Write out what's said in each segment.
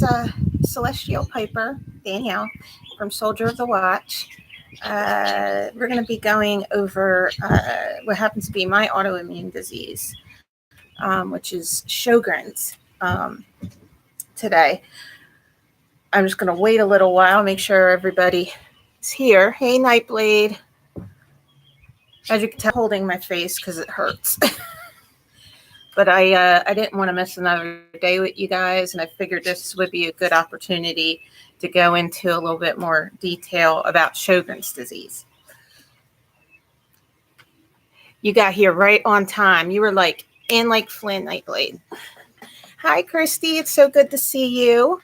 is Celestial Piper, Danielle, from Soldier of the Watch. We're going to be going over what happens to be my autoimmune disease, which is Sjogren's, today. I'm just going to wait a little while, make sure everybody is here. Hey, Nightblade. As you can tell, I'm holding my face because it hurts. But I didn't want to miss another day with you guys, and I figured this would be a good opportunity to go into a little bit more detail about Sjogren's disease. You got here right on time. You were like in like Flynn, Nightblade. Hi, Christy. It's so good to see you.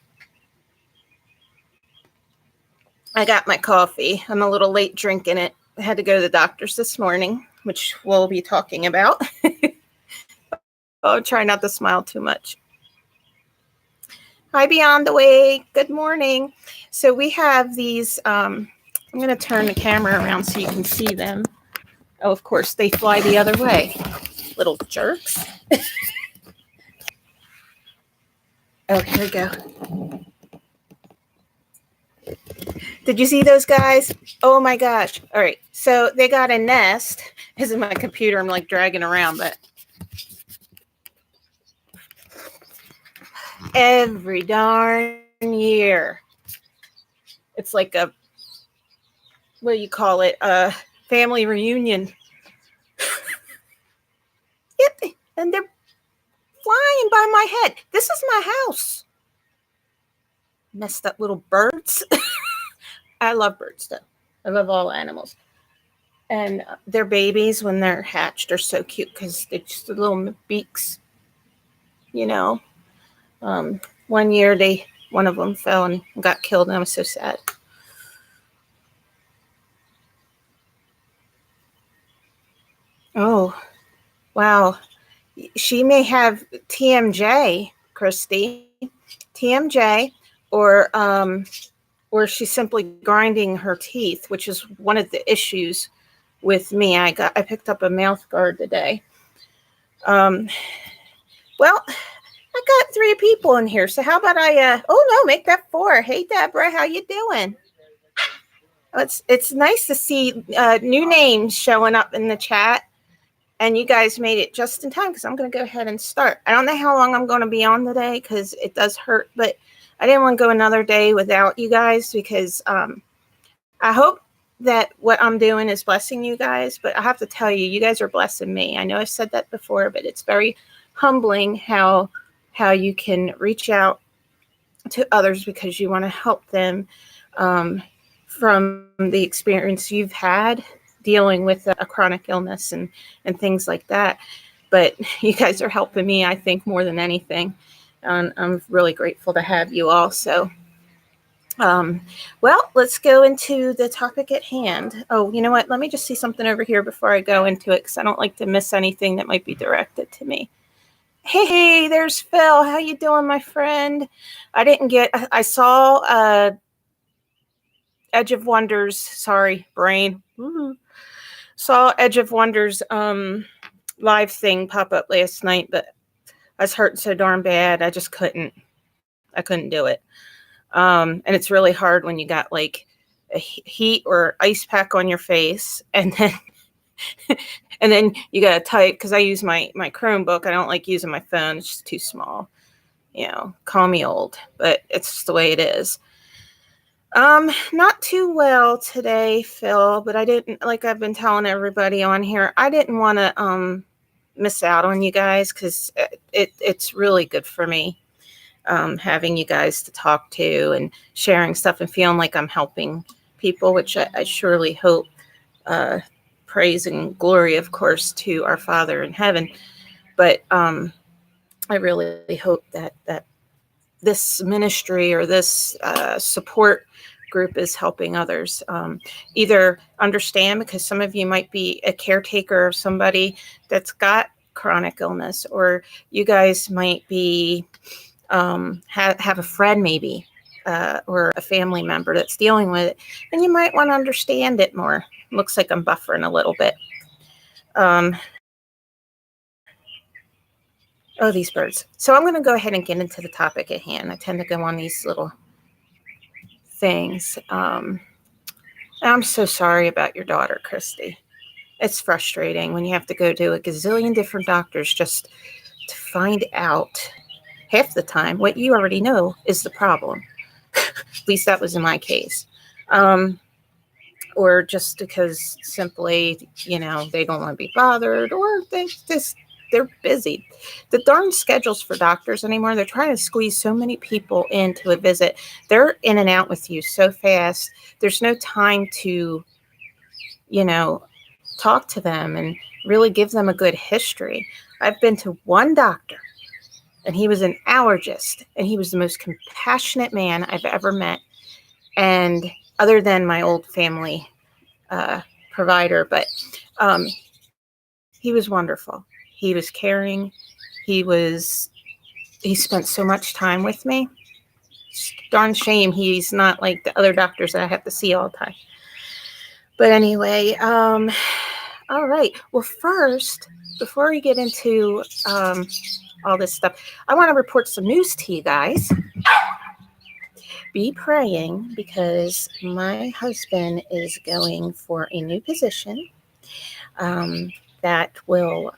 I got my coffee. I'm a little late drinking it. I had to go to the doctor's this morning, which we'll be talking about. Oh, try not to smile too much. Hi, Beyond the Way. Good morning. So we have these, I'm going to turn the camera around so you can see them. Oh, of course, they fly the other way. Little jerks. Oh, here we go. Did you see those guys? Oh, my gosh. All right. So they got a nest. This is my computer. I'm like dragging around, but every darn year. It's like a, what do you call it? A family reunion. Yep, and they're flying by my head. This is my house. Messed up little birds. I love birds, though. I love all animals. And their babies, when they're hatched, are so cute because they're just the little beaks, you know. 1 year, one of them fell and got killed, and I was so sad. Oh, wow. She may have TMJ, Christy. TMJ, or she's simply grinding her teeth, which is one of the issues with me. I picked up a mouth guard today. Well, I got 3 people in here, so how about make that 4. Hey, Deborah, how you doing? It's nice to see new names showing up in the chat, and you guys made it just in time because I'm going to go ahead and start. I don't know how long I'm going to be on today because it does hurt, but I didn't want to go another day without you guys because I hope that what I'm doing is blessing you guys, but I have to tell you, you guys are blessing me. I know I've said that before, but it's very humbling how you can reach out to others because you want to help them from the experience you've had dealing with a chronic illness and things like that. But you guys are helping me, I think, more than anything. And I'm really grateful to have you all. So, well, let's go into the topic at hand. Oh, you know what? Let me just see something over here before I go into it because I don't like to miss anything that might be directed to me. Hey, there's Phil. How you doing, my friend? I saw Edge of Wonders. Sorry, brain. Woo-hoo. Saw Edge of Wonders live thing pop up last night, but I was hurting so darn bad. I just couldn't do it. And it's really hard when you got like a heat or ice pack on your face, and then you got to type, because I use my Chromebook. I don't like using my phone. It's just too small. You know, call me old, but it's just the way it is. Not too well today, Phil, but I didn't, like I've been telling everybody on here, I didn't want to miss out on you guys because it's really good for me having you guys to talk to and sharing stuff and feeling like I'm helping people, which I surely hope. Praise and glory, of course, to our Father in heaven. But I really hope that this ministry or this support group is helping others either understand, because some of you might be a caretaker of somebody that's got chronic illness, or you guys might be have a friend maybe or a family member that's dealing with it, and you might want to understand it more. Looks like I'm buffering a little bit. Oh, these birds. So I'm going to go ahead and get into the topic at hand. I tend to go on these little things. I'm so sorry about your daughter, Christy. It's frustrating when you have to go to a gazillion different doctors just to find out half the time what you already know is the problem. At least that was in my case. Or just because simply, they don't want to be bothered, or they're busy. The darn schedules for doctors anymore, they're trying to squeeze so many people into a visit. They're in and out with you so fast. There's no time to, talk to them and really give them a good history. I've been to one doctor, and he was an allergist, and he was the most compassionate man I've ever met. And other than my old family provider, but he was wonderful. He was caring. He spent so much time with me. It's darn shame he's not like the other doctors that I have to see all the time. But anyway, all right. Well, first, before we get into all this stuff, I want to report some news to you guys. Be praying, because my husband is going for a new position that will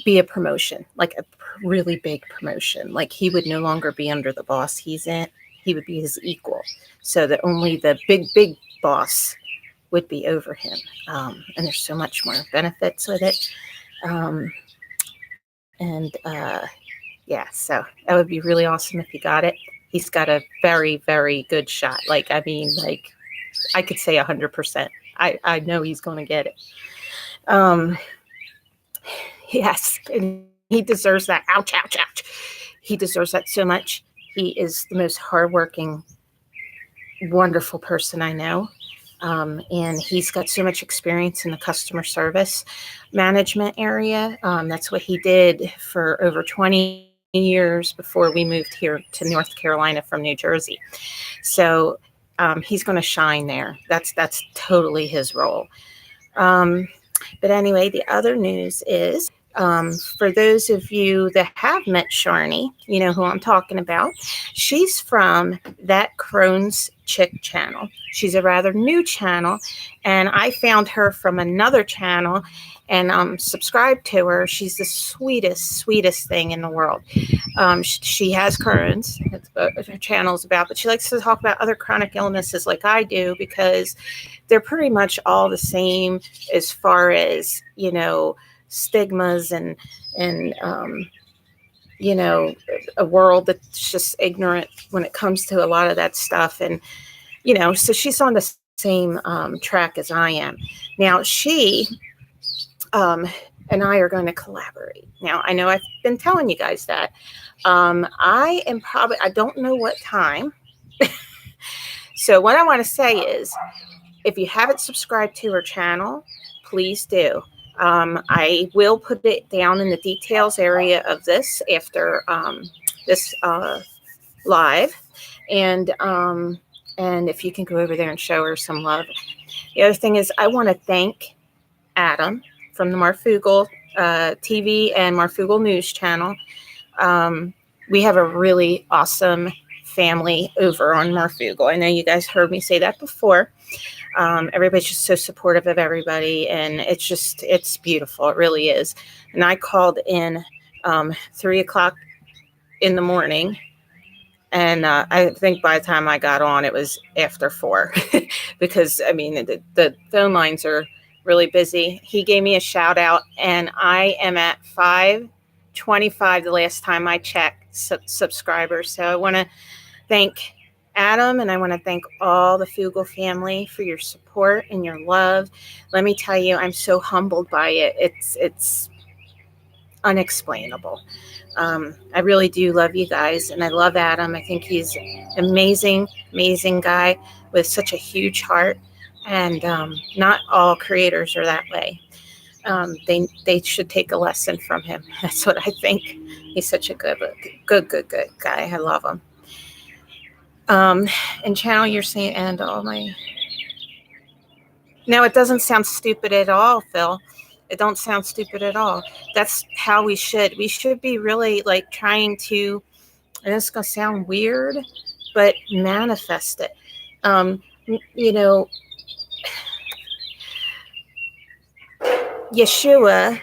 be a promotion, like a really big promotion. Like, he would no longer be under the boss he's in. He would be his equal, so that only the big boss would be over him. And there's so much more benefits with it. Yeah, so that would be really awesome if he got it. He's got a very, very good shot. I could say 100%. I know he's going to get it. Yes, and he deserves that. Ouch, ouch, ouch. He deserves that so much. He is the most hardworking, wonderful person I know. And he's got so much experience in the customer service management area. That's what he did for over 20 years before we moved here to North Carolina from New Jersey. So he's going to shine there. That's totally his role. But anyway, the other news is, for those of you that have met Sharni, you know who I'm talking about. She's from That Crone's Chick channel. She's a rather new channel, and I found her from another channel and subscribed to her. She's the sweetest thing in the world. She has Crohn's. That's what her channel's about, but she likes to talk about other chronic illnesses like I do, because they're pretty much all the same as far as, stigmas and a world that's just ignorant when it comes to a lot of that stuff. And, so she's on the same track as I am. Now, she and I are going to collaborate. Now, I know I've been telling you guys that. I don't know what time. So what I want to say is, if you haven't subscribed to her channel, please do. I will put it down in the details area of this after this live. And if you can go over there and show her some love. The other thing is, I want to thank Adam from the Marfoogle TV and Marfoogle News channel. We have a really awesome family over on Marfoogle. I know you guys heard me say that before. Everybody's just so supportive of everybody, and it's beautiful. It really is. And I called in 3 o'clock in the morning, and I think by the time I got on, it was after 4 because the phone lines are really busy. He gave me a shout out, and I am at 525 the last time I checked subscribers. So I want to thank Adam, and I want to thank all the Foogle family for your support and your love. Let me tell you, I'm so humbled by it. It's unexplainable. I really do love you guys, and I love Adam. I think he's an amazing guy with such a huge heart, and not all creators are that way. They should take a lesson from him. That's what I think. He's such a good guy. I love him. And channel, you're saying, and all my. No, it doesn't sound stupid at all, Phil. It don't sound stupid at all. That's how we should be really like trying to, and it's going to sound weird, but manifest it. You know, Yeshua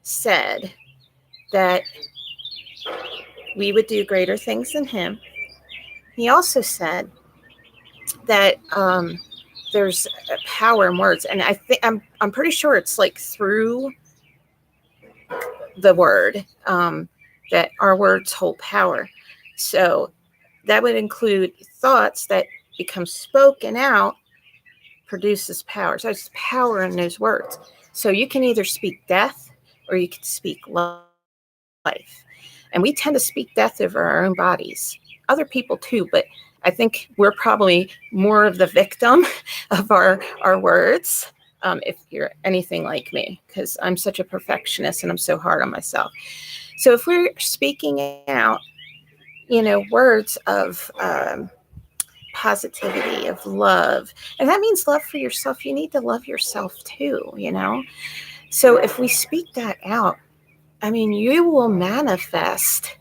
said that we would do greater things than him. He also said that there's power in words, and I think I'm pretty sure it's like through the word that our words hold power. So that would include thoughts that become spoken out, produces power. So there's power in those words. So you can either speak death or you can speak life. And we tend to speak death over our own bodies. Other people too, but I think we're probably more of the victim of our words, if you're anything like me, because I'm such a perfectionist and I'm so hard on myself. So if we're speaking out, words of positivity, of love, and that means love for yourself, you need to love yourself too, So if we speak that out, I mean, you will manifest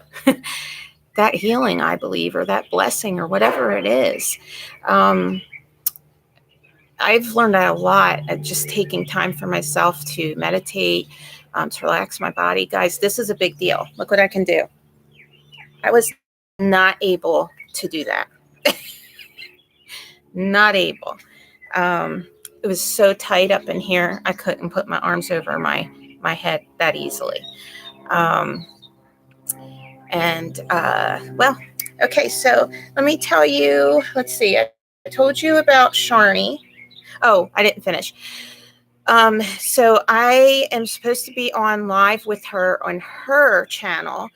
that healing, I believe, or that blessing, or whatever it is. I've learned a lot at just taking time for myself to meditate, to relax my body. Guys, this is a big deal. Look what I can do. I was not able to do that. Not able. It was so tight up in here, I couldn't put my arms over my head that easily. Well, okay, so let me tell you, let's see, I told you about Sharni. Oh, I didn't finish. So I am supposed to be on live with her on her channel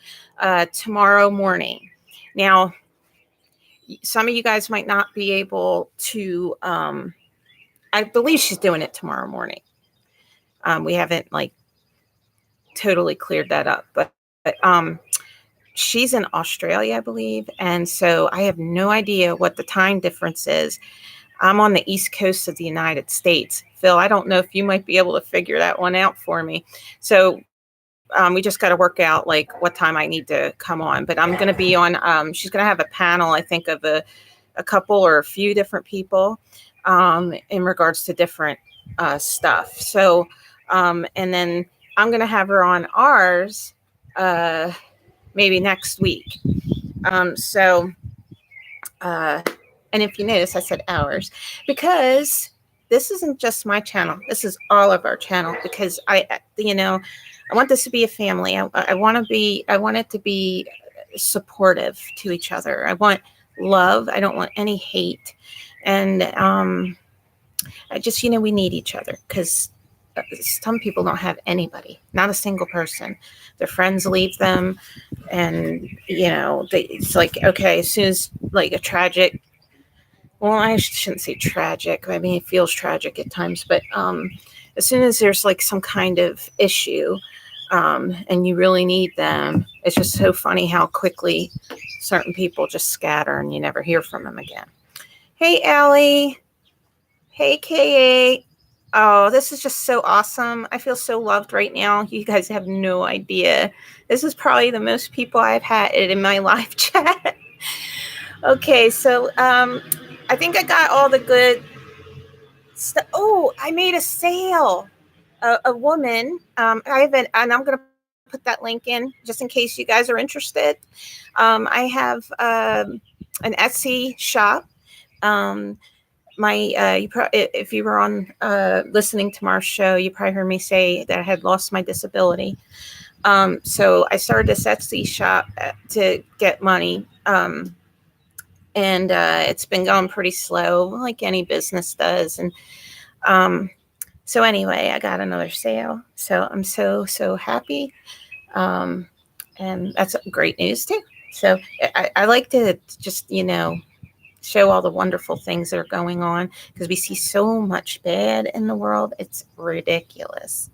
tomorrow morning. Now, some of you guys might not be able to, I believe she's doing it tomorrow morning. We haven't totally cleared that up, but she's in Australia, I believe. And so I have no idea what the time difference is. I'm on the East Coast of the United States. Phil, I don't know if you might be able to figure that one out for me. So we just got to work out what time I need to come on. But I'm going to be on, she's going to have a panel, I think, of a couple or a few different people in regards to different stuff. So, and then I'm going to have her on ours maybe next week. And if you notice, I said ours, because this isn't just my channel. This is all of our channel, because I want this to be a family. I want it to be supportive to each other. I want love. I don't want any hate. And I just, we need each other, because some people don't have anybody, not a single person. Their friends leave them, and it's okay, as soon as a tragic, well, I shouldn't say tragic, I mean, it feels tragic at times, but as soon as there's some kind of issue and you really need them, it's just so funny how quickly certain people just scatter and you never hear from them again. Hey, Allie. Hey, K8. Oh, this is just so awesome. I feel so loved right now. You guys have no idea. This is probably the most people I've had in my live chat. Okay, so I think I got all the good stuff. Oh, I made a sale. A woman, and I'm going to put that link in just in case you guys are interested. I have an Etsy shop. If you were on listening to our show, you probably heard me say that I had lost my disability. So I started this Etsy shop to get money. And it's been going pretty slow, like any business does. And so anyway, I got another sale. So I'm so happy. And that's great news too. So I like to just, show all the wonderful things that are going on, because we see so much bad in the world. It's ridiculous.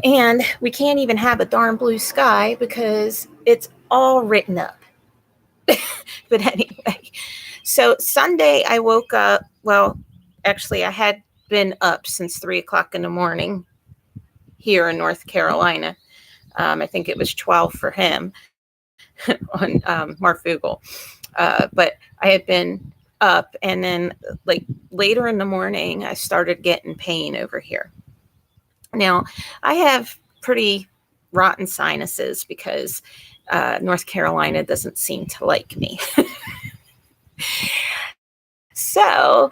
And we can't even have a darn blue sky because it's all written up. But anyway, so Sunday I woke up. Well, actually, I had been up since 3:00 in the morning. here in North Carolina. I think it was 12 for him on Marfoogle. But I had been up, and then like later in the morning, I started getting pain over here. Now, I have pretty rotten sinuses because North Carolina doesn't seem to like me. So,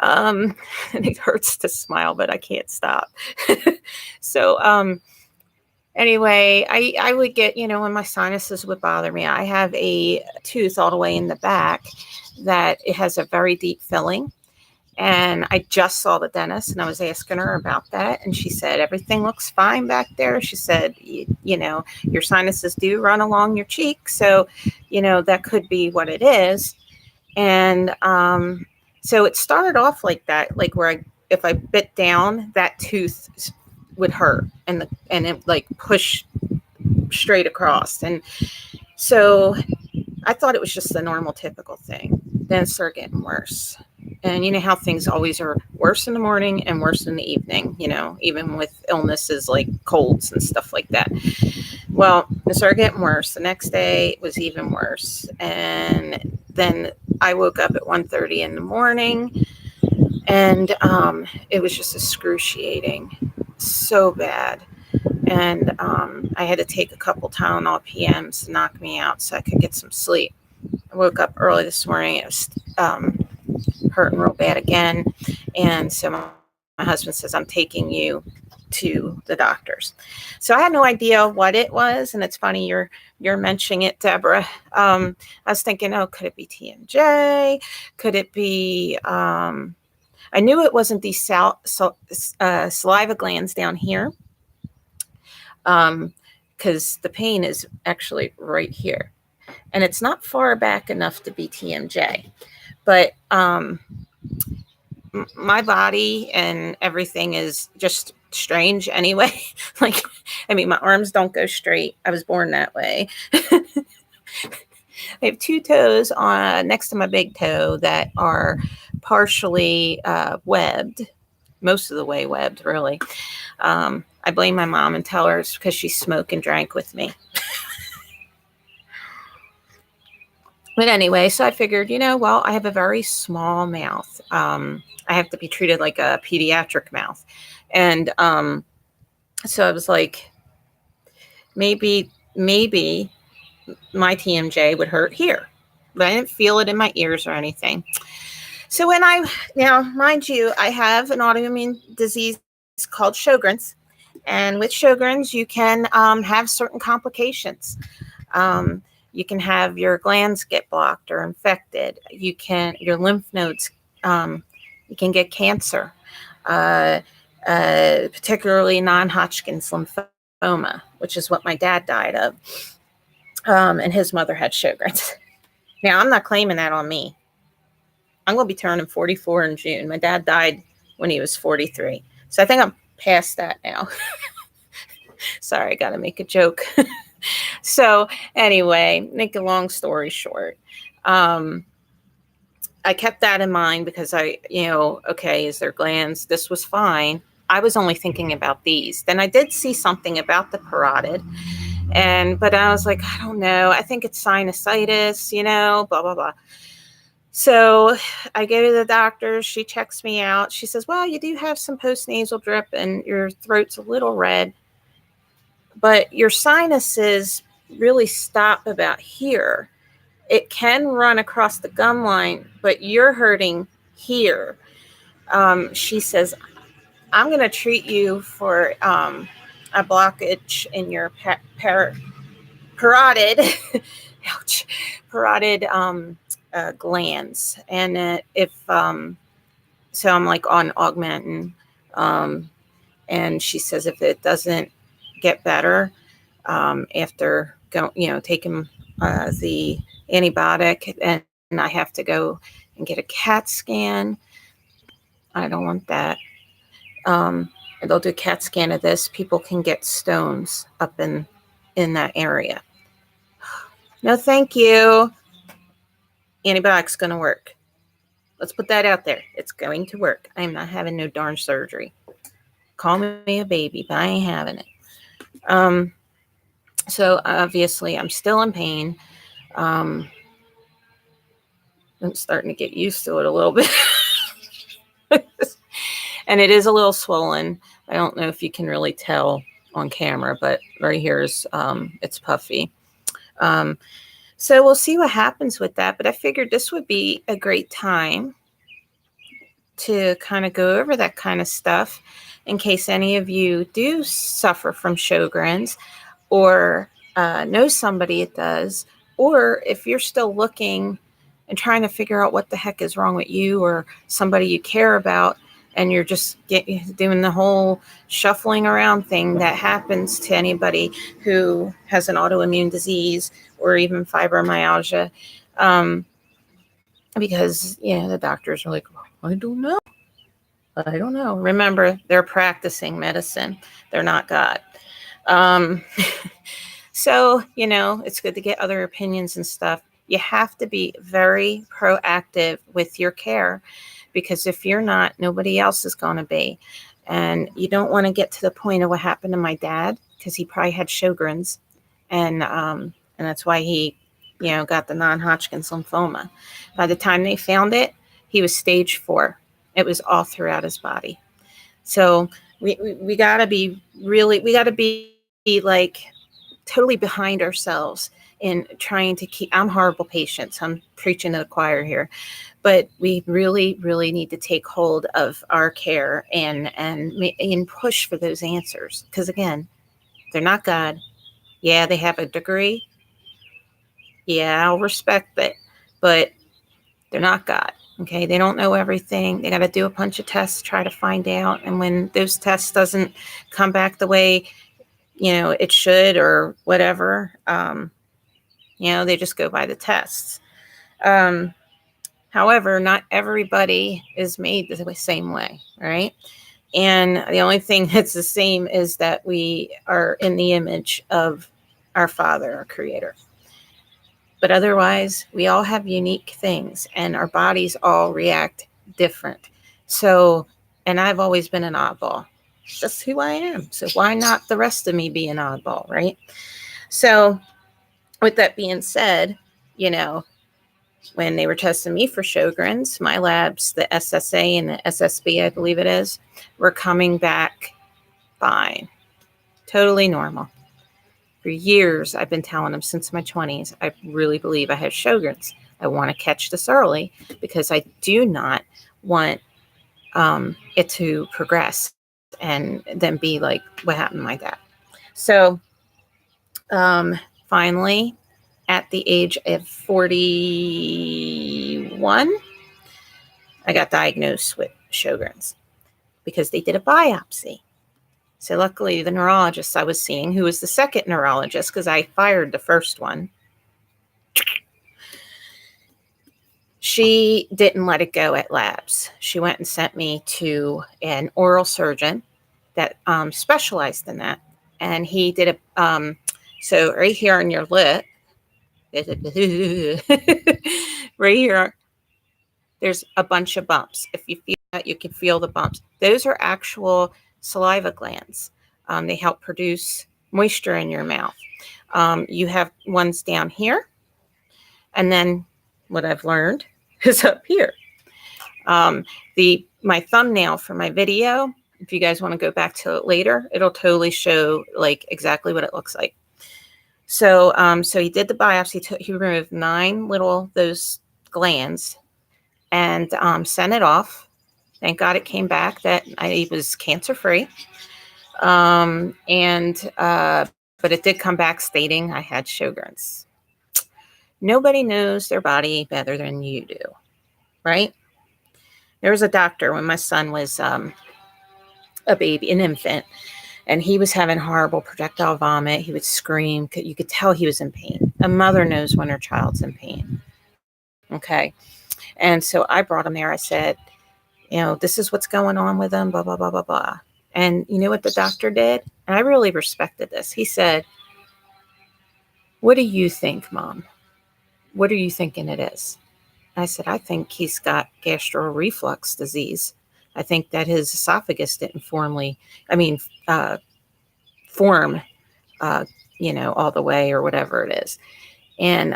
and it hurts to smile, but I can't stop. So, anyway, I would get, when my sinuses would bother me, I have a tooth all the way in the back that it has a very deep filling. And I just saw the dentist and I was asking her about that. And she said, everything looks fine back there. She said, your sinuses do run along your cheek. So, that could be what it is. And so it started off like that, like where if I bit down, that tooth would hurt and it like push straight across. And so I thought it was just the normal typical thing. Then it started getting worse. And you know how things always are worse in the morning and worse in the evening, even with illnesses like colds and stuff like that. Well, it started getting worse. The next day it was even worse. And then I woke up at 1:30 in the morning and it was just excruciating, so bad. And I had to take a couple Tylenol PMs to knock me out so I could get some sleep. I woke up early this morning. It was hurting real bad again. And so my husband says, I'm taking you to the doctors. So I had no idea what it was. And it's funny you're mentioning it, Deborah. I was thinking, could it be TMJ? Could it be, I knew it wasn't these saliva glands down here. Because the pain is actually right here. And it's not far back enough to be TMJ. But my body and everything is just strange anyway. My arms don't go straight. I was born that way. I have two toes next to my big toe that are partially webbed, most of the way webbed, really. I blame my mom and tell her it's because she smoked and drank with me. But anyway, so I figured, I have a very small mouth. I have to be treated like a pediatric mouth. And so I was like, maybe my TMJ would hurt here. But I didn't feel it in my ears or anything. So now, mind you, I have an autoimmune disease called Sjogren's. And with Sjogren's, you can have certain complications. You can have your glands get blocked or infected. Your lymph nodes, you can get cancer, particularly non-Hodgkin's lymphoma, which is what my dad died of. And his mother had Sjogren's. Now, I'm not claiming that on me. I'm going to be turning 44 in June. My dad died when he was 43. So I think I'm past that now. Sorry, I got to make a joke. So anyway, make a long story short, I kept that in mind because is there glands? This was fine. I was only thinking about these. Then I did see something about the parotid, but I was like, I don't know. I think it's sinusitis, blah, blah, blah. So I go to the doctor. She checks me out. She says, well, you do have some postnasal drip and your throat's a little red, but your sinuses really stop about here. It can run across the gum line, but you're hurting here. She says, I'm going to treat you for a blockage in your parotid, ouch, parotid glands. And so I'm like on Augmentin. And she says, if it doesn't get better after taking the antibiotic, and I have to go and get a CAT scan. I don't want that. They'll do a CAT scan of this. People can get stones up in that area. No, thank you. Antibiotic's going to work. Let's put that out there. It's going to work. I am not having no darn surgery. Call me a baby, but I ain't having it. So obviously I'm still in pain. I'm starting to get used to it a little bit. And it is a little swollen. I don't know if you can really tell on camera, but right here is it's puffy. So we'll see what happens with that. But I figured this would be a great time to kind of go over that kind of stuff in case any of you do suffer from Sjogren's, or know somebody it does, or if you're still looking and trying to figure out what the heck is wrong with you or somebody you care about, and you're just doing the whole shuffling around thing that happens to anybody who has an autoimmune disease or even fibromyalgia, because the doctors are like, I don't know. Remember, they're practicing medicine. They're not God. So, it's good to get other opinions and stuff. You have to be very proactive with your care, because if you're not, nobody else is going to be. And you don't want to get to the point of what happened to my dad, because he probably had Sjogren's. And that's why he, got the non-Hodgkin's lymphoma. By the time they found it, he was stage 4. It was all throughout his body. So we got to be like totally behind ourselves in trying to keep. I'm horrible patient, so I'm preaching to the choir here, but we really, really need to take hold of our care and push for those answers. Because again, they're not God. Yeah, they have a degree. Yeah, I'll respect it, but they're not God. Okay, they don't know everything. They got to do a bunch of tests to try to find out. And when those tests doesn't come back the way it should or whatever, they just go by the tests. However, not everybody is made the same way, right? And the only thing that's the same is that we are in the image of our Father, our Creator. But otherwise, we all have unique things, and our bodies all react different. So, and I've always been an oddball. That's who I am. So why not the rest of me be an oddball, right? So with that being said, when they were testing me for Sjogren's, my labs, the SSA and the SSB, I believe it is, were coming back fine. Totally normal. For years, I've been telling them since my 20s, I really believe I have Sjogren's. I want to catch this early because I do not want it to progress and then be like what happened to my dad. So finally, at the age of 41, I got diagnosed with Sjogren's because they did a biopsy. So luckily, the neurologist I was seeing, who was the second neurologist, because I fired the first one, she didn't let it go at labs. She went and sent me to an oral surgeon that specialized in that. And he did a, so right here on your lip, right here, there's a bunch of bumps. If you feel that, you can feel the bumps. Those are actual saliva glands. They help produce moisture in your mouth. You have ones down here. And then what I've learned is up here. My thumbnail for my video, if you guys want to go back to it later, it'll totally show like exactly what it looks like. So he did the biopsy. He removed 9 little those glands and sent it off. Thank God it came back that I was cancer-free. But it did come back stating I had Sjogren's. Nobody knows their body better than you do, right? There was a doctor when my son was a baby, an infant, and he was having horrible projectile vomit. He would scream. You could tell he was in pain. A mother knows when her child's in pain. Okay. And so I brought him there. I said, this is what's going on with him, blah, blah, blah, blah, blah. And you know what the doctor did? And I really respected this. He said, what do you think, Mom? What are you thinking it is? I said, I think he's got gastro reflux disease I think that his esophagus didn't form, all the way or whatever it is. And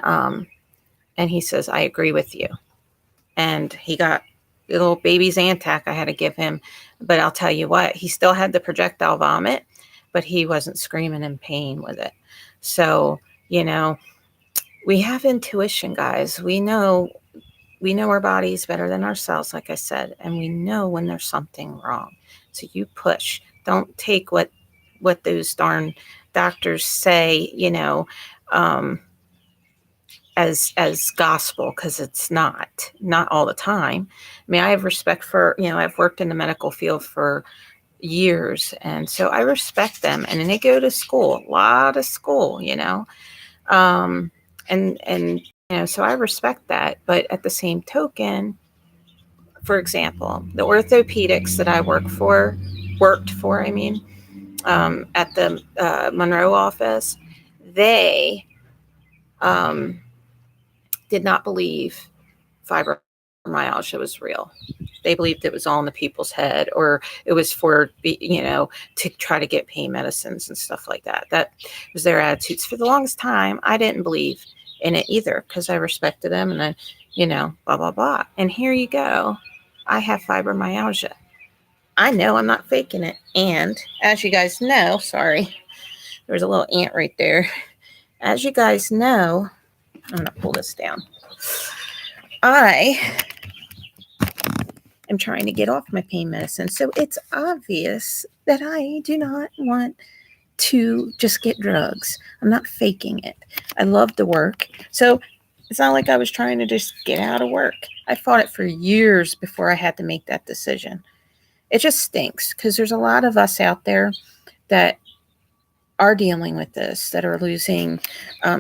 he says, I agree with you. And he got little baby Zantac I had to give him. But I'll tell you what, he still had the projectile vomit, but he wasn't screaming in pain with it. So, we have intuition, guys. We know our bodies better than ourselves, like I said, and we know when there's something wrong. So you push. Don't take what those darn doctors say, as gospel, because it's not all the time. I mean, I have respect for, I've worked in the medical field for years, and so I respect them. And then they go to school, a lot of school, and so I respect that. But at the same token, for example, the orthopedics that I worked for, at the Monroe office, they did not believe fibromyalgia was real. They believed it was all in the people's head, or it was for, to try to get pain medicines and stuff like that. That was their attitudes. For the longest time, I didn't believe in it either, because I respected them, and then, blah, blah, blah. And here you go. I have fibromyalgia. I know I'm not faking it. And as you guys know, sorry, there's a little ant right there. As you guys know, I'm going to pull this down. I am trying to get off my pain medicine. So it's obvious that I do not want to just get drugs. I'm not faking it. I love to work. So it's not like I was trying to just get out of work. I fought it for years before I had to make that decision. It just stinks, because there's a lot of us out there that are dealing with this, that are losing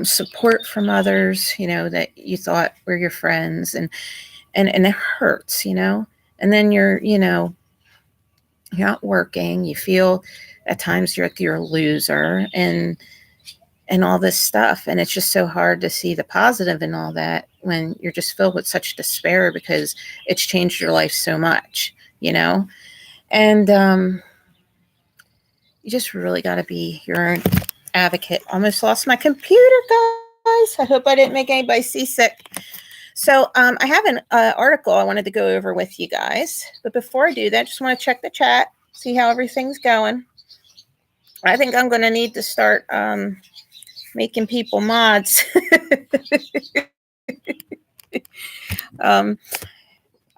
support from others, that you thought were your friends, and it hurts, and then you're not working. You feel at times you're a loser, and all this stuff. And it's just so hard to see the positive in all that when you're just filled with such despair, because it's changed your life so much, and you just really got to be your own advocate. Almost lost my computer, guys. I hope I didn't make anybody seasick. So I have an article I wanted to go over with you guys. But before I do that, I just want to check the chat, see how everything's going. I think I'm going to need to start making people mods.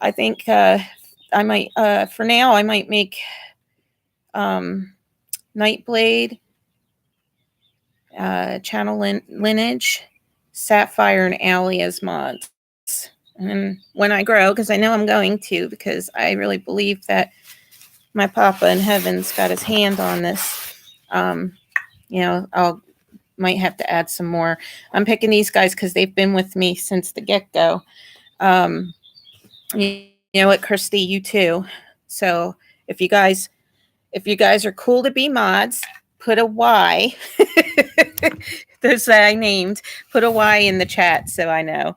I think I might, for now, I might make Nightblade, Channel Lineage, Sapphire, and Allie as mods. And when I grow, because I know I'm going to, because I really believe that my Papa in heaven's got his hand on this, I'll might have to add some more. I'm picking these guys because they've been with me since the get-go. You know what, Christy, you too. So if you guys are cool to be mods, put a Y. Those that I named, put a Y in the chat so I know.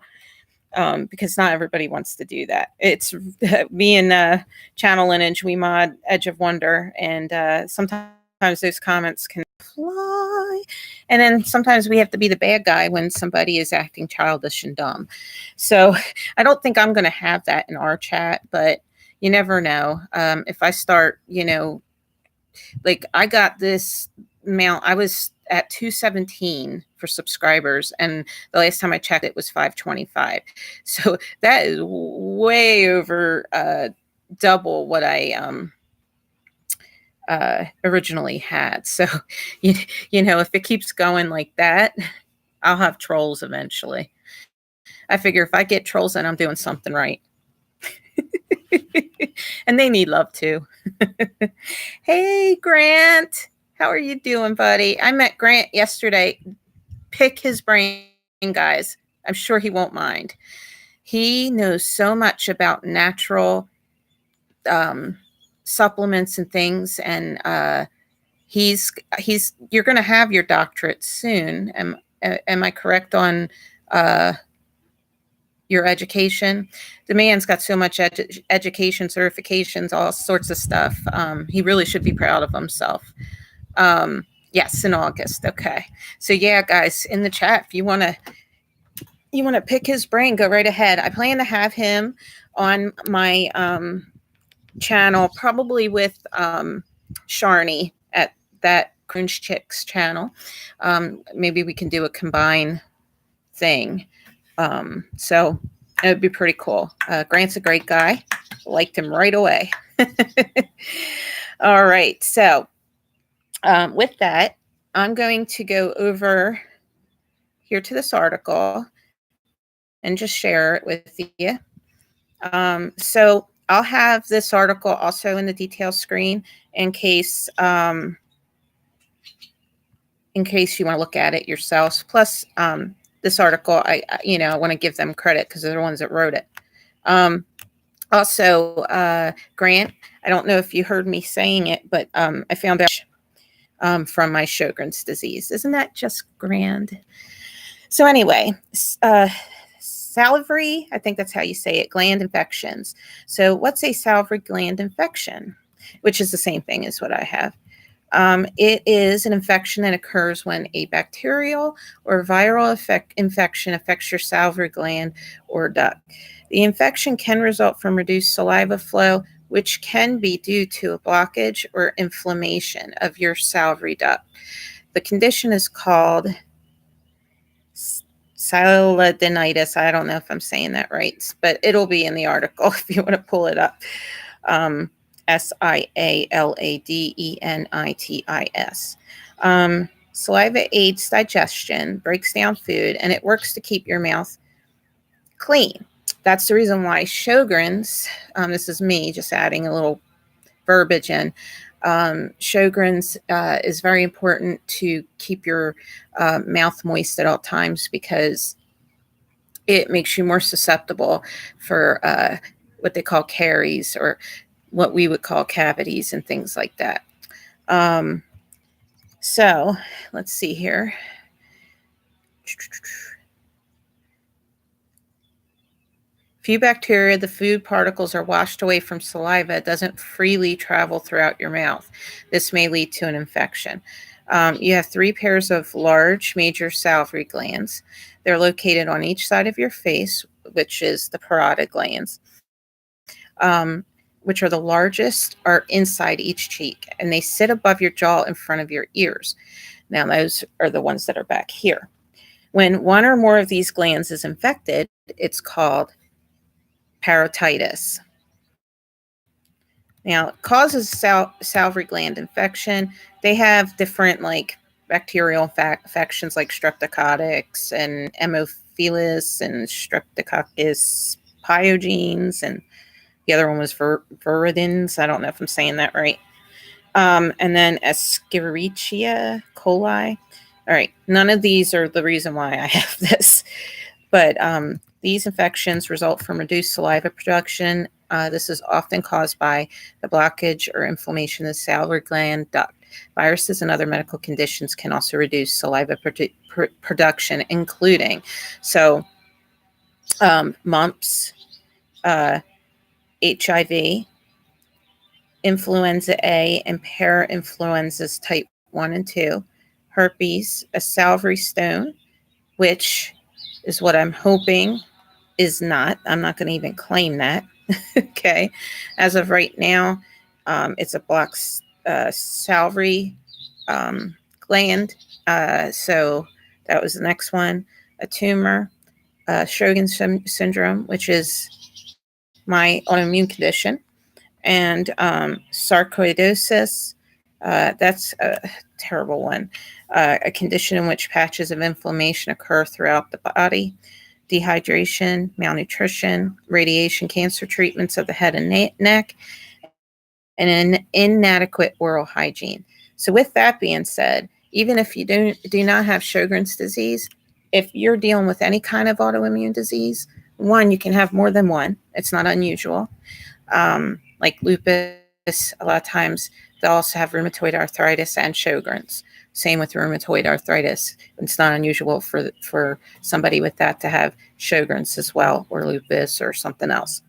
Because not everybody wants to do that. It's me and Channel Lineage, we mod Edge of Wonder, and sometimes those comments can fly. And then sometimes we have to be the bad guy when somebody is acting childish and dumb. So I don't think I'm going to have that in our chat, but you never know. If I start, like I got this amount, I was at 217 for subscribers, and the last time I checked it was 525. So that is way over double what I originally had. So if it keeps going like that, I'll have trolls eventually. I figure if I get trolls, then I'm doing something right. And they need love too. Hey, Grant. How are you doing, buddy? I met Grant yesterday. Pick his brain, guys. I'm sure he won't mind. He knows so much about natural supplements and things, and you're going to have your doctorate soon. Am I correct on your education. The man's got so much education, certifications, all sorts of stuff. He really should be proud of himself. Yes, in August. Okay. So yeah, guys, in the chat, if you want to pick his brain, go right ahead. I plan to have him on my channel, probably with Sharni at that Cringe Chicks channel. Maybe we can do a combined thing. So it would be pretty cool. Grant's a great guy. Liked him right away. All right. So with that, I'm going to go over here to this article and just share it with you. So I'll have this article also in the detail screen in case you want to look at it yourselves. Plus, this article, I want to give them credit because they're the ones that wrote it. Also, Grant, I don't know if you heard me saying it, but I found out from my Sjogren's disease. Isn't that just grand? So anyway, salivary, I think that's how you say it, gland infections. So what's a salivary gland infection? Which is the same thing as what I have. It is an infection that occurs when a bacterial or viral infection affects your salivary gland or duct. The infection can result from reduced saliva flow, which can be due to a blockage or inflammation of your salivary duct. The condition is called sialadenitis. I don't know if I'm saying that right, but it'll be in the article if you want to pull it up. Sialadenitis. Saliva aids digestion, breaks down food, and it works to keep your mouth clean. That's the reason why Sjogren's, this is me just adding a little verbiage in, Sjogren's is very important to keep your mouth moist at all times because it makes you more susceptible for what they call caries or what we would call cavities and things like that. So let's see here. Few bacteria, the food particles are washed away from saliva. It doesn't freely travel throughout your mouth. This may lead to an infection. You have 3 pairs of large major salivary glands. They're located on each side of your face, which is the parotid glands, which are the largest, are inside each cheek, and they sit above your jaw in front of your ears. Now, those are the ones that are back here. When one or more of these glands is infected, it's called parotitis. Now, it causes salivary gland infection. They have different bacterial infections like streptococcus and Haemophilus and Streptococcus pyogenes, and the other one was viridins. I don't know if I'm saying that right. And then Escherichia coli. All right, none of these are the reason why I have this, but these infections result from reduced saliva production. This is often caused by the blockage or inflammation of the salivary gland duct. Viruses and other medical conditions can also reduce saliva production, including mumps, HIV, influenza A, and parainfluenzas type 1 and 2, herpes, a salivary stone, which is what I'm hoping is not. I'm not going to even claim that. Okay. As of right now, it's a blocked salivary gland. So that was the next one. A tumor, Sjogren syndrome, which is my autoimmune condition, and sarcoidosis. That's a terrible one. A condition in which patches of inflammation occur throughout the body. Dehydration, malnutrition, radiation, cancer treatments of the head and neck, and an inadequate oral hygiene. So with that being said, even if you do not have Sjogren's disease, if you're dealing with any kind of autoimmune disease, one, you can have more than one. It's not unusual. Like lupus, a lot of times They'll also have rheumatoid arthritis and Sjogren's. Same with rheumatoid arthritis. It's not unusual for somebody with that to have Sjogren's as well, or lupus or something else.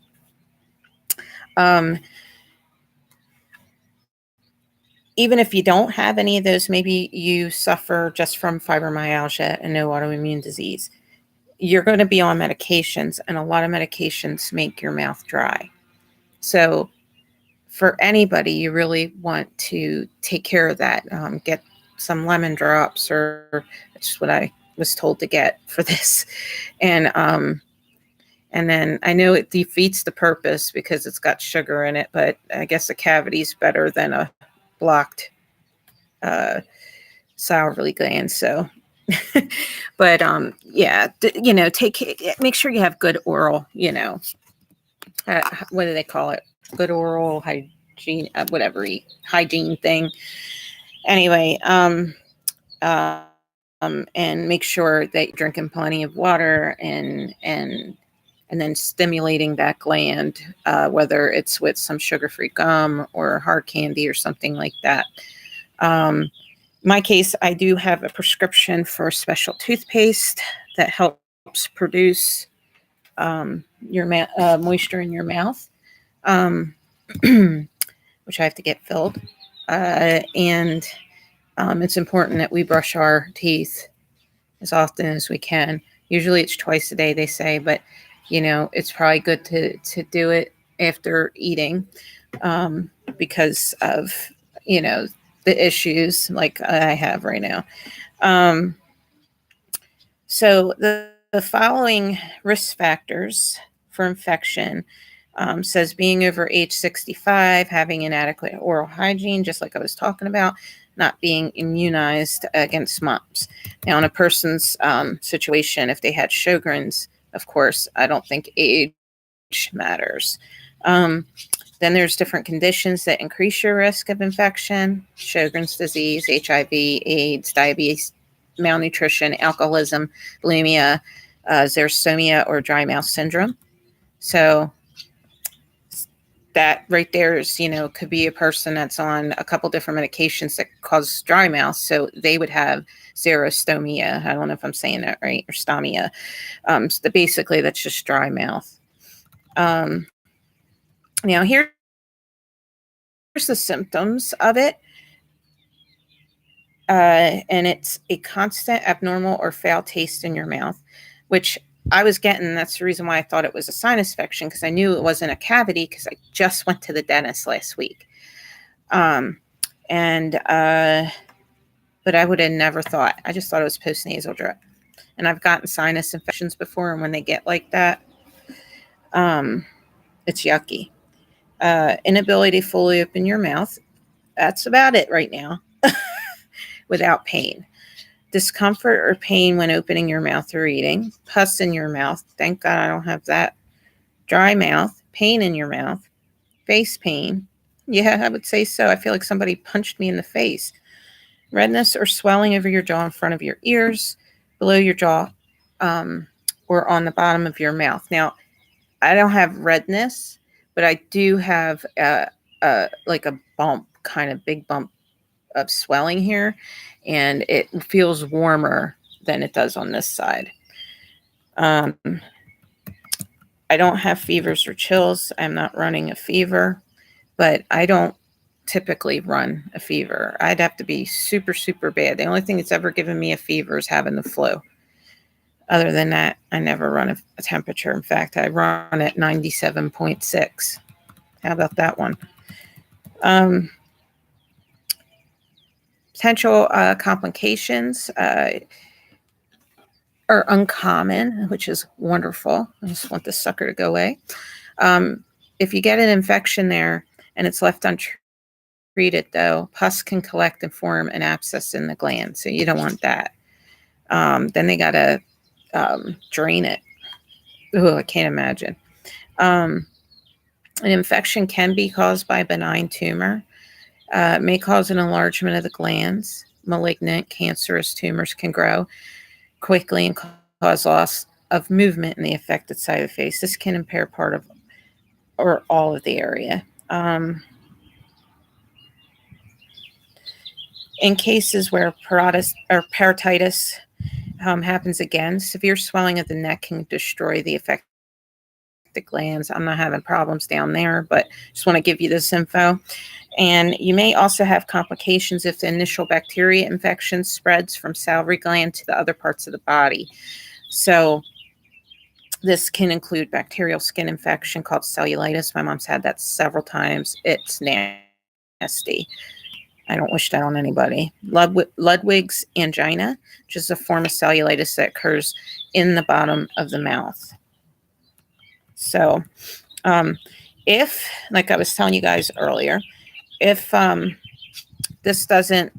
Even if you don't have any of those, maybe you suffer just from fibromyalgia and no autoimmune disease, you're going to be on medications, and a lot of medications make your mouth dry. So for anybody, you really want to take care of that. Get some lemon drops, or that's what I was told to get for this. And then I know it defeats the purpose because it's got sugar in it, but I guess a cavity is better than a blocked SapphireBlue gland. So, but yeah, make sure you have good oral, what do they call it? Good oral hygiene, whatever hygiene thing. Anyway, and make sure that you're drinking plenty of water and then stimulating that gland, whether it's with some sugar-free gum or hard candy or something like that. In my case, I do have a prescription for special toothpaste that helps produce your moisture in your mouth, which I have to get filled. And it's important that we brush our teeth as often as we can. Usually it's twice a day, they say, but it's probably good to do it after eating, because of the issues like I have right now. So the following risk factors for infection says being over age 65, having inadequate oral hygiene, just like I was talking about, not being immunized against mumps. Now, in a person's situation, if they had Sjogren's, of course, I don't think age matters. Then there's different conditions that increase your risk of infection: Sjogren's disease, HIV, AIDS, diabetes, malnutrition, alcoholism, bulimia, xerostomia, or dry mouth syndrome. So that right there is, could be a person that's on a couple different medications that cause dry mouth. So they would have xerostomia. I don't know if I'm saying that right, or stomia. So basically, that's just dry mouth. Now, here's the symptoms of it. And it's a constant, abnormal, or foul taste in your mouth, which I was getting. That's the reason why I thought it was a sinus infection, because I knew it wasn't a cavity, because I just went to the dentist last week. But I would have never thought. I just thought it was postnasal drip. And I've gotten sinus infections before, and when they get like that, it's yucky. Inability to fully open your mouth. That's about it right now. Without pain. Discomfort or pain when opening your mouth or eating. Pus in your mouth. Thank God I don't have that. Dry mouth. Pain in your mouth. Face pain. Yeah, I would say so. I feel like somebody punched me in the face. Redness or swelling over your jaw in front of your ears, below your jaw, or on the bottom of your mouth. Now, I don't have redness, but I do have like a bump, kind of big bump of swelling here, and it feels warmer than it does on this side. I don't have fevers or chills. I'm not running a fever, but I don't typically run a fever. I'd have to be super, super bad. The only thing that's ever given me a fever is having the flu. Other than that, I never run a temperature. In fact, I run at 97.6. How about that one? Potential complications are uncommon, which is wonderful. I just want this sucker to go away. If you get an infection there and it's left untreated, though, pus can collect and form an abscess in the gland, so you don't want that. Then they got to drain it. Oh, I can't imagine. An infection can be caused by a benign tumor. It may cause an enlargement of the glands. Malignant, cancerous tumors can grow quickly and cause loss of movement in the affected side of the face. This can impair part of or all of the area. In cases where parotitis happens again, severe swelling of the neck can destroy the affected glands. I'm not having problems down there, but just want to give you this info. And you may also have complications if the initial bacteria infection spreads from salivary gland to the other parts of the body. So this can include bacterial skin infection called cellulitis. My mom's had that several times. It's nasty. I don't wish that on anybody. Ludwig's angina, which is a form of cellulitis that occurs in the bottom of the mouth. So if, like I was telling you guys earlier, if this doesn't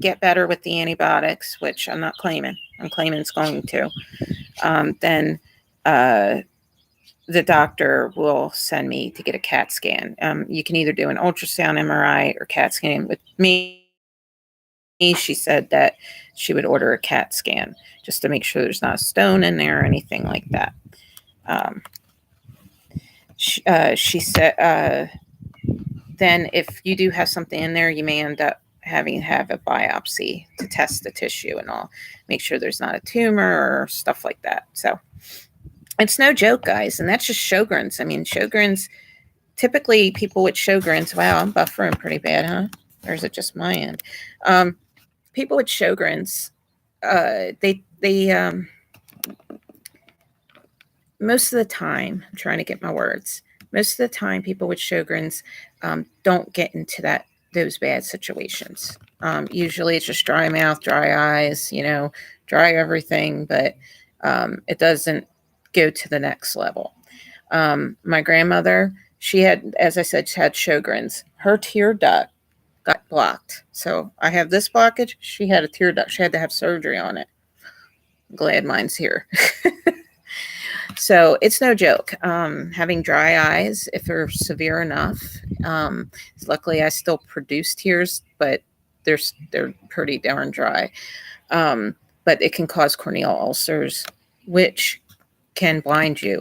get better with the antibiotics, which I'm not claiming, I'm claiming it's going to, then the doctor will send me to get a CAT scan. You can either do an ultrasound, MRI, or CAT scan. With me, she said that she would order a CAT scan just to make sure there's not a stone in there or anything like that. She said then if you do have something in there, you may end up having to have a biopsy to test the tissue and all, make sure there's not a tumor or stuff like that. So it's no joke, guys. And that's just Sjogren's. I mean, Sjogren's, typically people with Sjogren's, wow, I'm buffering pretty bad, huh? Or is it just my end? People with Sjogren's, they most of the time, I'm trying to get my words, most of the time people with Sjogren's don't get into those bad situations. Usually it's just dry mouth, dry eyes, dry everything, but it doesn't go to the next level. My grandmother, she had, as I said, she had Sjogren's. Her tear duct got blocked. So I have this blockage. She had a tear duct. She had to have surgery on it. I'm glad mine's here. So it's no joke. Having dry eyes, if they're severe enough, luckily I still produce tears, but they're pretty darn dry. But it can cause corneal ulcers, which can blind you.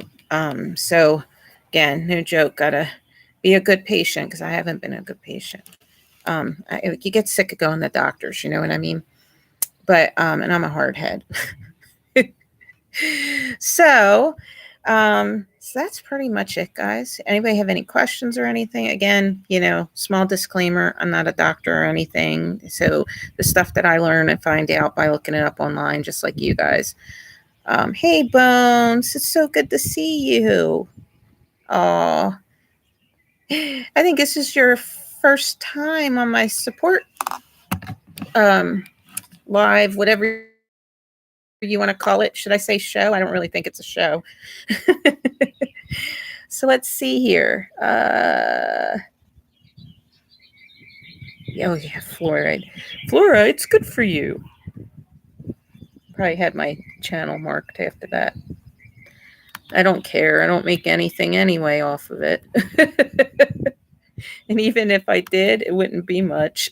So again, no joke. Gotta be a good patient, because I haven't been a good patient. You get sick of going to doctors, you know what I mean? But and I'm a hard head. So that's pretty much it, guys. Anybody have any questions or anything? Again, small disclaimer, I'm not a doctor or anything. So the stuff that I learn and find out by looking it up online, just like you guys. Hey, Bones, it's so good to see you. Oh, I think this is your first time on my support live, whatever you want to call it. Should I say show? I don't really think it's a show. So let's see here. Oh yeah, fluoride. Fluoride's good for you. Probably had my channel marked after that. I don't care. I don't make anything anyway off of it. And even if I did, it wouldn't be much.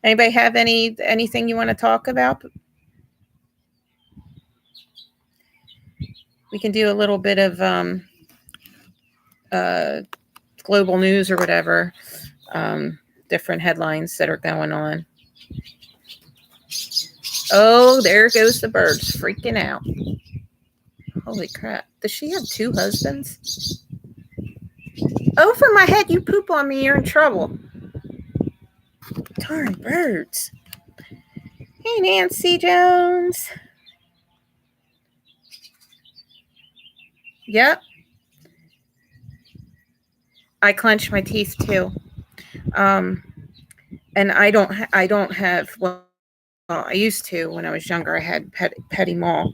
Anybody have anything you want to talk about? We can do a little bit of global news or whatever, different headlines that are going on. Oh, there goes the birds freaking out. Holy crap. Does she have 2 husbands? Over my head, you poop on me, you're in trouble. Darn birds. Hey, Nancy Jones. Yep. I clench my teeth too. And I don't have, well, I used to when I was younger. I had Petit Mal.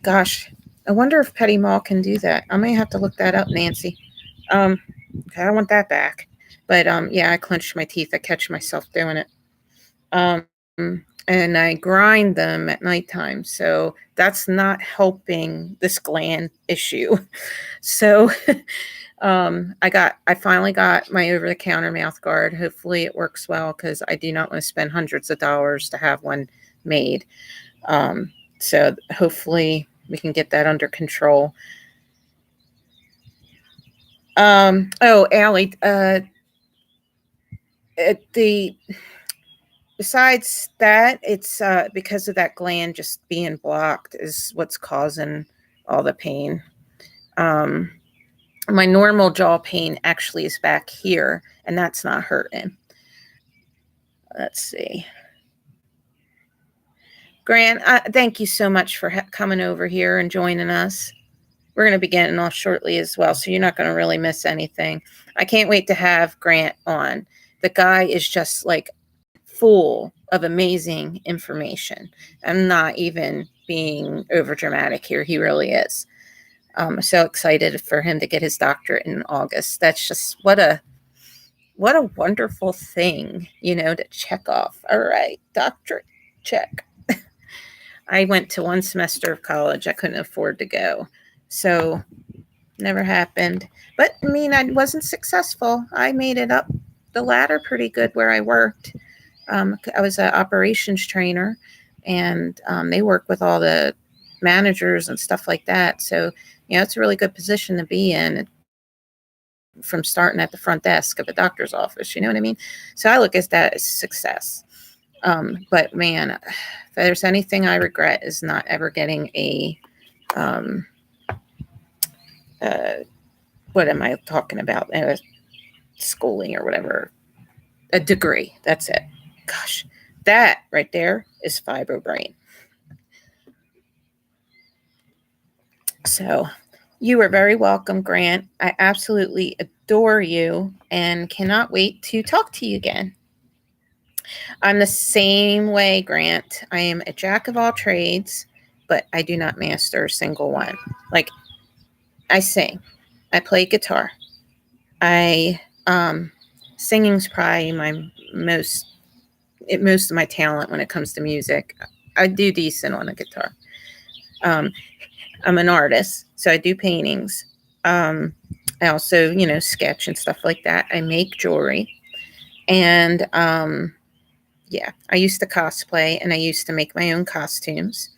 Gosh, I wonder if Petit Mal can do that. I may have to look that up, Nancy. I don't want that back. But yeah, I clench my teeth. I catch myself doing it. And I grind them at nighttime. So that's not helping this gland issue. So I finally got my over-the-counter mouth guard. Hopefully it works well, because I do not want to spend hundreds of dollars to have one made. So hopefully we can get that under control. Allie, the besides that, it's because of that gland just being blocked is what's causing all the pain. My normal jaw pain actually is back here, and that's not hurting. Let's see. Grant, thank you so much for coming over here and joining us. We're going to be getting off shortly as well, so you're not going to really miss anything. I can't wait to have Grant on. The guy is just like full of amazing information. I'm not even being over dramatic here. He really is. I'm so excited for him to get his doctorate in August. That's just what a wonderful thing, to check off. All right, doctorate, check. I went to one semester of college. I couldn't afford to go. So never happened. But I mean, I wasn't successful. I made it up the ladder pretty good where I worked. I was an operations trainer, and they work with all the managers and stuff like that. So, it's a really good position to be in from starting at the front desk of a doctor's office. You know what I mean? So I look at that as success. But man, if there's anything I regret is not ever getting a, what am I talking about? Schooling or whatever, a degree. That's it. Gosh, that right there is fibrobrain. So you are very welcome, Grant. I absolutely adore you and cannot wait to talk to you again. I'm the same way, Grant. I am a jack of all trades, but I do not master a single one. Like, I sing. I play guitar. Singing's probably my most of my talent when it comes to music. I do decent on the guitar. I'm an artist, so I do paintings. I also, sketch and stuff like that. I make jewelry. And yeah, I used to cosplay, and I used to make my own costumes.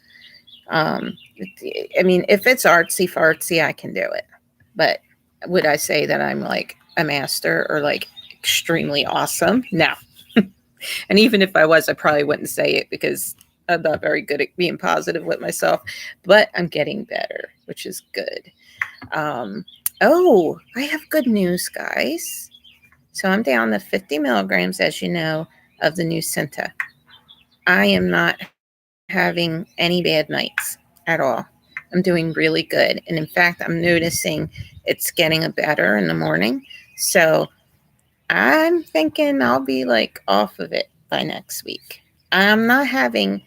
I mean, if it's artsy fartsy, I can do it. But would I say that I'm like a master or like extremely awesome? No. And even if I was, I probably wouldn't say it because I'm not very good at being positive with myself. But I'm getting better, which is good. I have good news, guys. So I'm down to 50 milligrams, as you know, of the new Cinta. I am not having any bad nights at all. I'm doing really good. And in fact, I'm noticing it's getting better in the morning. So I'm thinking I'll be like off of it by next week. I'm not having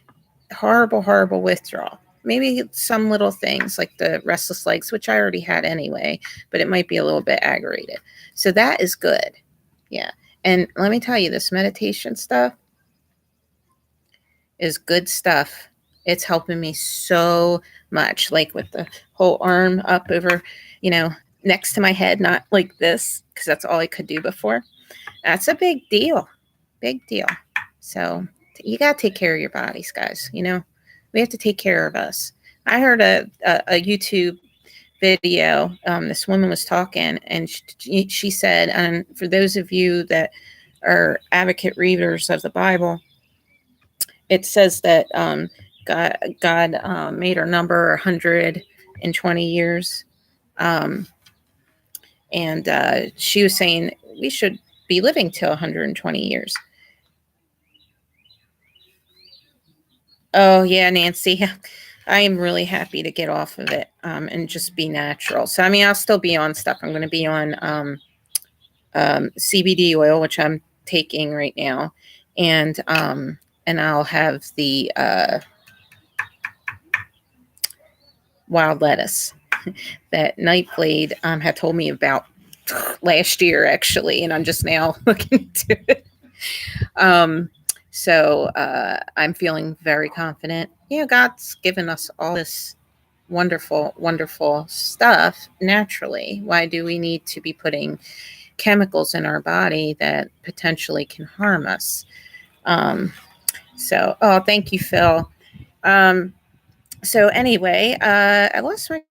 horrible withdrawal. Maybe some little things like the restless legs, which I already had anyway, but it might be a little bit aggravated. So that is good. Yeah. And let me tell you, this meditation stuff is good stuff. It's helping me so much, like with the whole arm up over, next to my head, not like this, because that's all I could do before. That's a big deal. Big deal. So you got to take care of your bodies, guys. We have to take care of us. I heard a YouTube video. This woman was talking, and she said, and for those of you that are advocate readers of the Bible, it says that God made our number 120 years. And she was saying we should be living till 120 years. Oh, yeah, Nancy. I am really happy to get off of it and just be natural. So, I mean, I'll still be on stuff. I'm going to be on CBD oil, which I'm taking right now. And I'll have the wild lettuce that Nightblade had told me about last year, actually. And I'm just now looking into it. So I'm feeling very confident. God's given us all this wonderful stuff naturally. Why do we need to be putting chemicals in our body that potentially can harm us? Thank you, Phil. So anyway, I lost my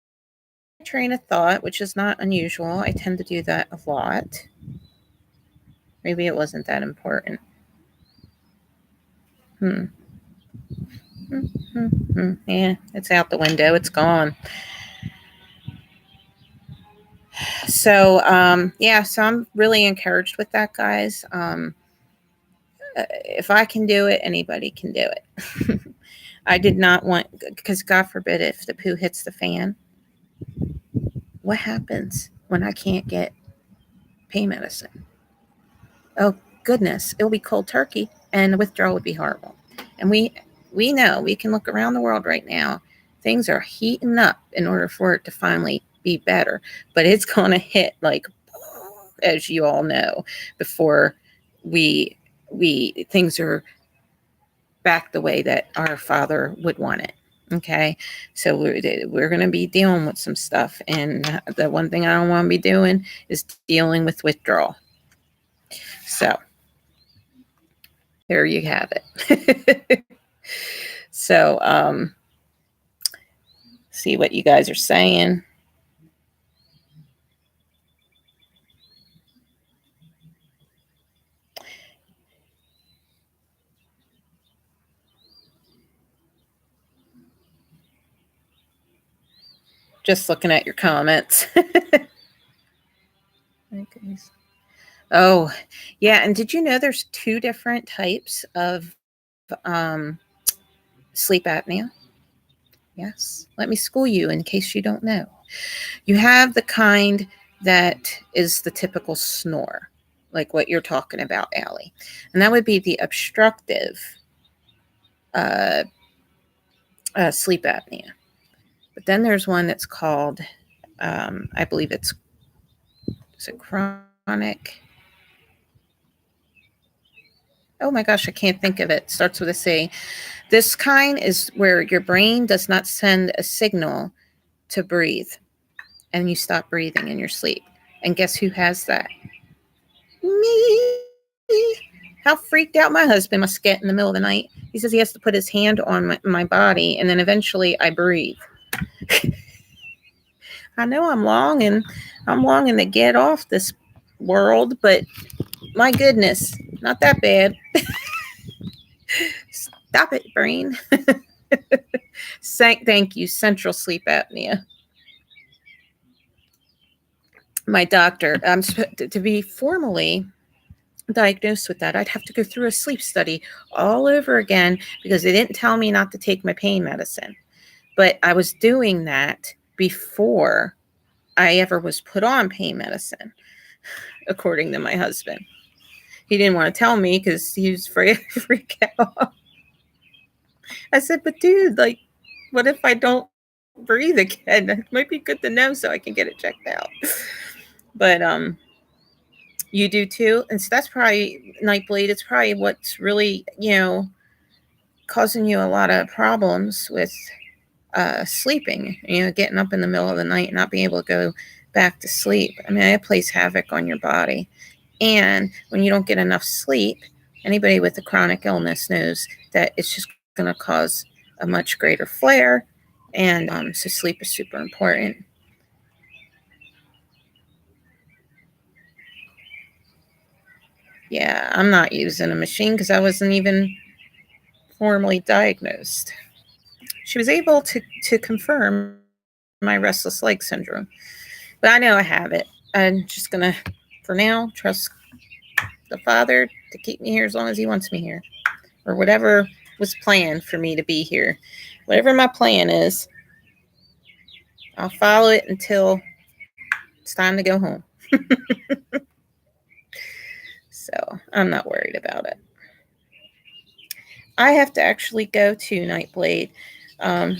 train of thought, which is not unusual. I tend to do that a lot. Maybe it wasn't that important. Yeah, it's out the window. It's gone. So, so I'm really encouraged with that, guys. If I can do it, anybody can do it. I did not want, because God forbid if the poo hits the fan, what happens when I can't get pain medicine? Oh, goodness, it'll be cold turkey, and the withdrawal would be horrible. And we know, we can look around the world right now. Things are heating up in order for it to finally be better. But it's going to hit, like, as you all know, before things are back the way that our Father would want it. Okay, so we're going to be dealing with some stuff, and the one thing I don't want to be doing is dealing with withdrawal. So there you have it. So see what you guys are saying. Just looking at your comments. Okay. Oh, yeah. And did you know there's 2 different types of sleep apnea? Yes. Let me school you in case you don't know. You have the kind that is the typical snore, like what you're talking about, Allie. And that would be the obstructive sleep apnea. But then there's one that's called, I believe it's chronic. Oh my gosh, I can't think of it. Starts with a C. This kind is where your brain does not send a signal to breathe, and you stop breathing in your sleep. And guess who has that? Me. How freaked out my husband must get in the middle of the night. He says he has to put his hand on my body, and then eventually I breathe. I know I'm longing to get off this world, but my goodness, not that bad. Stop it, brain. Thank you, central sleep apnea. My doctor, to be formally diagnosed with that, I'd have to go through a sleep study all over again because they didn't tell me not to take my pain medicine. But I was doing that before I ever was put on pain medicine, according to my husband. He didn't want to tell me because he was afraid to freak out. I said, but dude, like, what if I don't breathe again? It might be good to know so I can get it checked out. But you do too, and so that's probably, Nightblade, it's probably what's really, causing you a lot of problems with sleeping, getting up in the middle of the night and not being able to go back to sleep. I mean, it plays havoc on your body. And when you don't get enough sleep, anybody with a chronic illness knows that it's just going to cause a much greater flare. And so sleep is super important. Yeah, I'm not using a machine because I wasn't even formally diagnosed. She was able to confirm my restless leg syndrome, but I know I have it. I'm just going to, for now, trust the Father to keep me here as long as he wants me here, or whatever was planned for me to be here. Whatever my plan is, I'll follow it until it's time to go home. So I'm not worried about it. I have to actually go to Nightblade.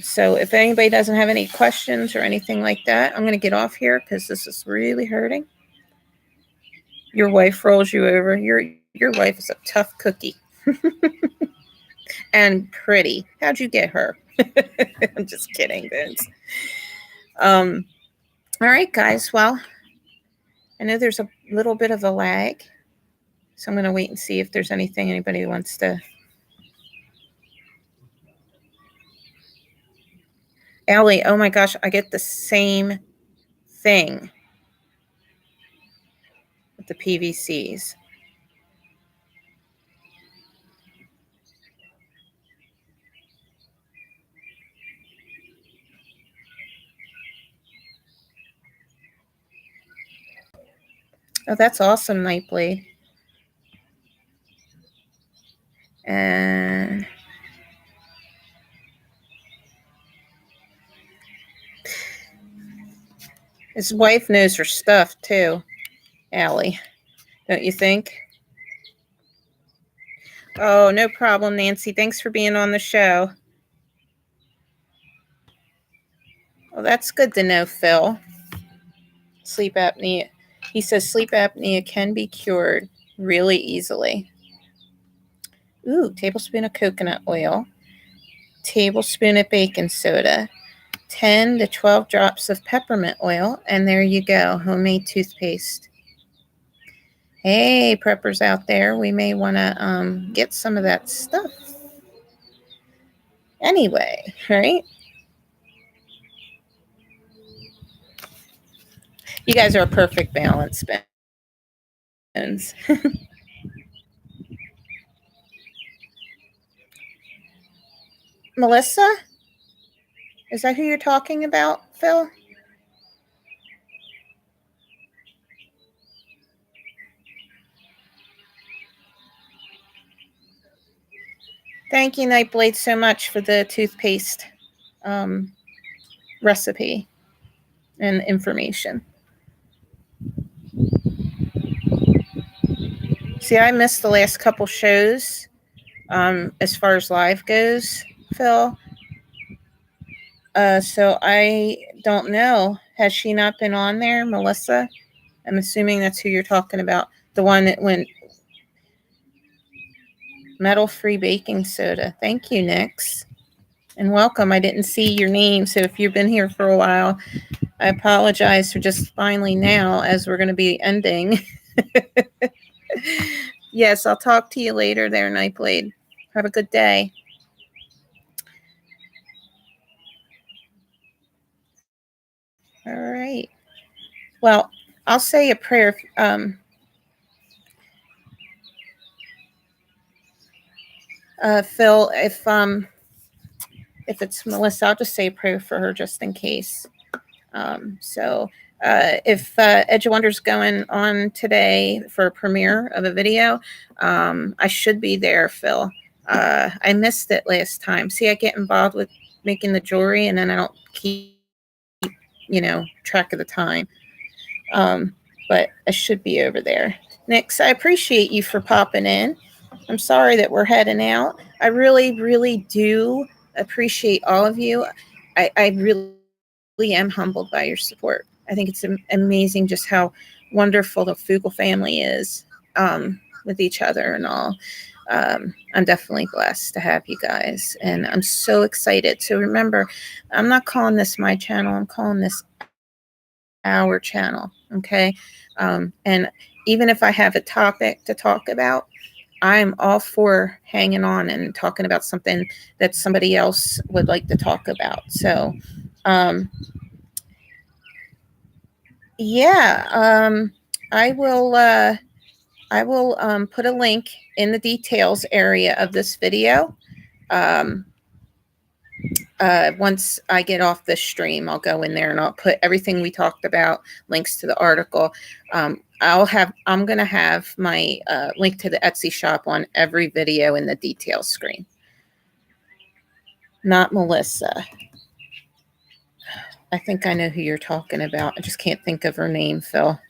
So if anybody doesn't have any questions or anything like that, I'm going to get off here because this is really hurting. Your wife rolls you over. Your wife is a tough cookie. And pretty. How'd you get her? I'm just kidding, Vince. All right, guys. Well, I know there's a little bit of a lag, so I'm going to wait and see if there's anything anybody wants to. Allie, oh my gosh, I get the same thing with the PVCs. Oh, that's awesome, Nightblade. And his wife knows her stuff too, Allie. Don't you think? Oh, no problem, Nancy. Thanks for being on the show. Well, that's good to know, Phil. Sleep apnea. He says sleep apnea can be cured really easily. Ooh, tablespoon of coconut oil, tablespoon of baking soda, 10 to 12 drops of peppermint oil, and there you go, homemade toothpaste. Hey, preppers out there, we may want to get some of that stuff. Anyway, right? You guys are a perfect balance, Bones. Melissa? Is that who you're talking about, Phil? Thank you, Nightblade, so much for the toothpaste recipe and information. See, I missed the last couple shows as far as live goes, Phil. So I don't know. Has she not been on there, Melissa? I'm assuming that's who you're talking about. The one that went metal-free baking soda. Thank you, Nix. And welcome. I didn't see your name, so if you've been here for a while, I apologize for just finally now as we're going to be ending. Yes, I'll talk to you later there, Nightblade. Have a good day. All right. Well, I'll say a prayer. Phil, if it's Melissa, I'll just say a prayer for her just in case. If Edge of Wonder's going on today for a premiere of a video, I should be there, Phil. I missed it last time. See, I get involved with making the jewelry, and then I don't keep, track of the time. But I should be over there. Nix, I appreciate you for popping in. I'm sorry that we're heading out. I really, really do appreciate all of you. I really am humbled by your support. I think it's amazing just how wonderful the Foogle family is with each other and all. I'm definitely blessed to have you guys, and I'm so excited. So remember, I'm not calling this my channel. I'm calling this our channel, okay? And even if I have a topic to talk about, I'm all for hanging on and talking about something that somebody else would like to talk about. So, I will put a link in the details area of this video. Once I get off this stream, I'll go in there and I'll put everything we talked about, links to the article. I'm going to have my link to the Etsy shop on every video in the details screen. Not Melissa. I think I know who you're talking about. I just can't think of her name, Phil.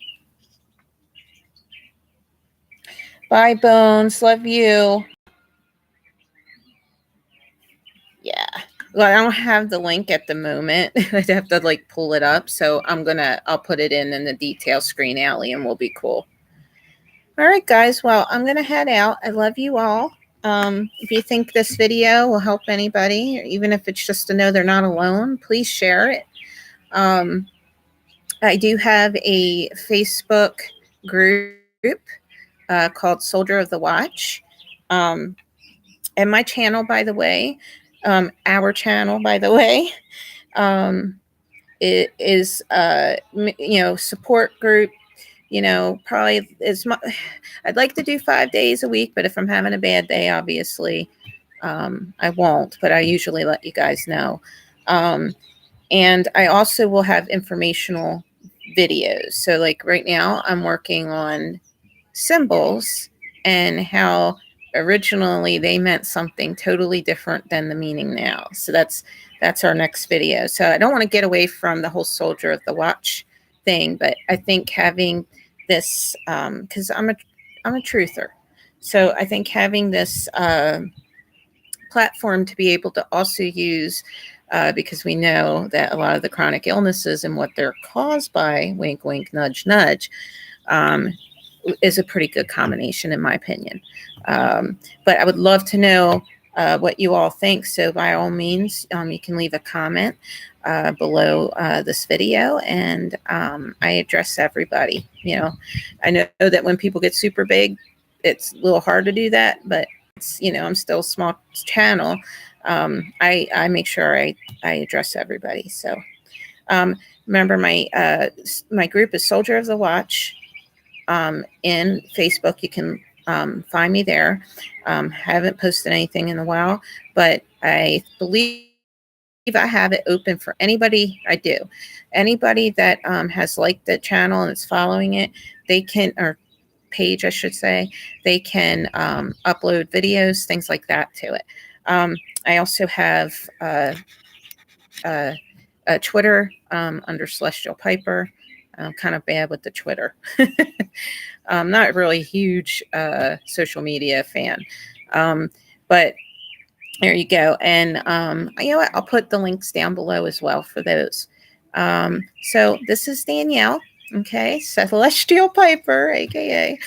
Bye, Bones. Love you. Yeah. Well, I don't have the link at the moment. I'd have to pull it up. So I'll put it in the detail screen, Allie, and we'll be cool. All right, guys. Well, I'm going to head out. I love you all. If you think this video will help anybody, or even if it's just to know they're not alone, please share it. I do have a Facebook group called Soldier of the Watch. And my channel, by the way, our channel, by the way, is support group. Probably I'd like to do 5 days a week, but if I'm having a bad day, obviously I won't. But I usually let you guys know. And I also will have informational videos. So like right now I'm working on symbols and how originally they meant something totally different than the meaning now. So that's our next video. So I don't want to get away from the whole Soldier of the Watch thing, but I think having this, because I'm a truther, so I think having this platform to be able to also use, because we know that a lot of the chronic illnesses and what they're caused by, wink, wink, nudge, nudge, is a pretty good combination, in my opinion. But I would love to know what you all think. So by all means, you can leave a comment below this video, and I address everybody. I know that when people get super big, it's a little hard to do that, but I'm still a small channel. I make sure I address everybody. So remember, my group is Soldier of the Watch. In Facebook, you can find me there. Haven't posted anything in a while, but I believe I have it open for anybody. I do. Anybody that has liked the channel and is following it, they can, or page, I should say, they can upload videos, things like that to it. I also have a Twitter under Celestial Piper. I'm kind of bad with the Twitter. I'm not really a huge social media fan. But there you go. And you know what? I'll put the links down below as well for those. So this is Danielle, okay, Celestial Piper, aka,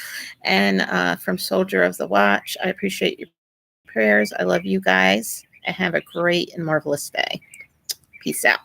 and from Soldier of the Watch. I appreciate your prayers. I love you guys, and have a great and marvelous day. Peace out.